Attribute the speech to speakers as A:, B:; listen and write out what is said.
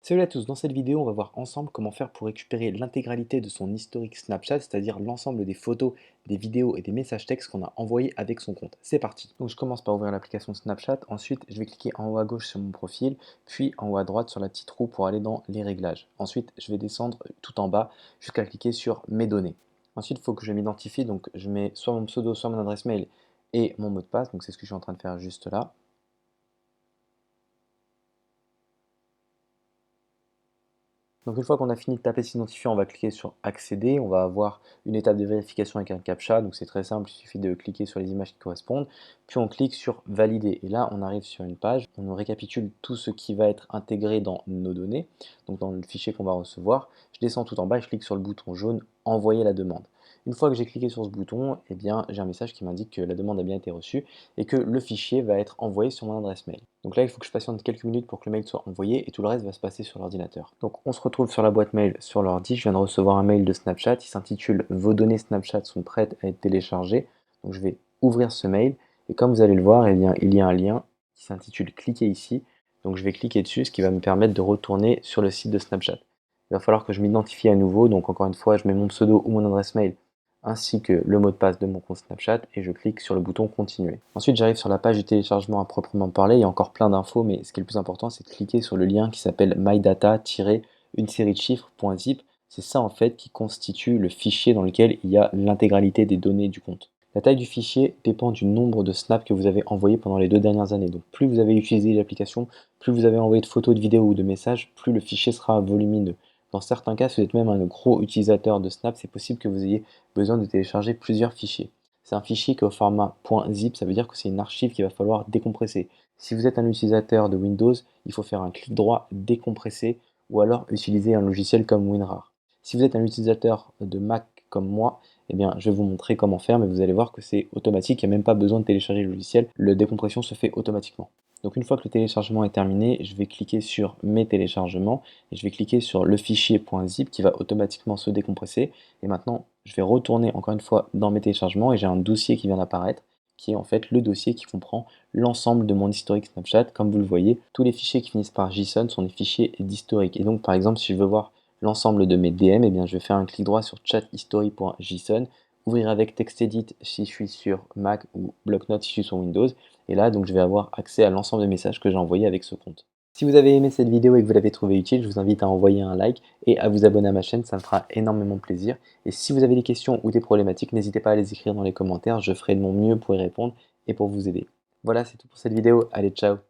A: Salut à tous, dans cette vidéo, on va voir ensemble comment faire pour récupérer l'intégralité de son historique Snapchat, c'est-à-dire l'ensemble des photos, des vidéos et des messages textes qu'on a envoyés avec son compte. C'est parti. Donc je commence par ouvrir l'application Snapchat, ensuite je vais cliquer en haut à gauche sur mon profil, puis en haut à droite sur la petite roue pour aller dans les réglages. Ensuite, je vais descendre tout en bas jusqu'à cliquer sur mes données. Ensuite, il faut que je m'identifie, donc je mets soit mon pseudo, soit mon adresse mail et mon mot de passe, donc c'est ce que je suis en train de faire juste là. Donc une fois qu'on a fini de taper s'identifier, on va cliquer sur accéder, on va avoir une étape de vérification avec un captcha, donc c'est très simple, il suffit de cliquer sur les images qui correspondent, puis on clique sur valider, et là on arrive sur une page, on nous récapitule tout ce qui va être intégré dans nos données, donc dans le fichier qu'on va recevoir. Je descends tout en bas et je clique sur le bouton jaune envoyer la demande. Une fois que j'ai cliqué sur ce bouton, eh bien, j'ai un message qui m'indique que la demande a bien été reçue et que le fichier va être envoyé sur mon adresse mail. Donc là, il faut que je patiente quelques minutes pour que le mail soit envoyé et tout le reste va se passer sur l'ordinateur. Donc on se retrouve sur la boîte mail sur l'ordi. Je viens de recevoir un mail de Snapchat. Il s'intitule Vos données Snapchat sont prêtes à être téléchargées. Donc je vais ouvrir ce mail et comme vous allez le voir, eh bien, il y a un lien qui s'intitule Cliquez ici. Donc je vais cliquer dessus, ce qui va me permettre de retourner sur le site de Snapchat. Il va falloir que je m'identifie à nouveau. Donc encore une fois, je mets mon pseudo ou mon adresse mail ainsi que le mot de passe de mon compte Snapchat et je clique sur le bouton continuer. Ensuite j'arrive sur la page du téléchargement à proprement parler, il y a encore plein d'infos mais ce qui est le plus important c'est de cliquer sur le lien qui s'appelle mydata-une série de chiffres.zip. C'est ça en fait qui constitue le fichier dans lequel il y a l'intégralité des données du compte. La taille du fichier dépend du nombre de snaps que vous avez envoyés pendant les 2 dernières années. Donc plus vous avez utilisé l'application, plus vous avez envoyé de photos, de vidéos ou de messages, plus le fichier sera volumineux. Dans certains cas, si vous êtes même un gros utilisateur de Snap, c'est possible que vous ayez besoin de télécharger plusieurs fichiers. C'est un fichier qui est au format .zip, ça veut dire que c'est une archive qu'il va falloir décompresser. Si vous êtes un utilisateur de Windows, il faut faire un clic droit décompresser ou alors utiliser un logiciel comme WinRAR. Si vous êtes un utilisateur de Mac comme moi, eh bien, je vais vous montrer comment faire, mais vous allez voir que c'est automatique, il n'y a même pas besoin de télécharger le logiciel, la décompression se fait automatiquement. Donc une fois que le téléchargement est terminé, je vais cliquer sur mes téléchargements et je vais cliquer sur le fichier .zip qui va automatiquement se décompresser. Et maintenant, je vais retourner encore une fois dans mes téléchargements et j'ai un dossier qui vient d'apparaître qui est en fait le dossier qui comprend l'ensemble de mon historique Snapchat. Comme vous le voyez, tous les fichiers qui finissent par JSON sont des fichiers d'historique. Et donc par exemple, si je veux voir l'ensemble de mes DM, eh bien, je vais faire un clic droit sur chat-history.json, ouvrir avec TextEdit si je suis sur Mac ou BlockNotes si je suis sur Windows. Et là, donc, je vais avoir accès à l'ensemble des messages que j'ai envoyés avec ce compte. Si vous avez aimé cette vidéo et que vous l'avez trouvée utile, je vous invite à envoyer un like et à vous abonner à ma chaîne, ça me fera énormément plaisir. Et si vous avez des questions ou des problématiques, n'hésitez pas à les écrire dans les commentaires, je ferai de mon mieux pour y répondre et pour vous aider. Voilà, c'est tout pour cette vidéo, allez ciao!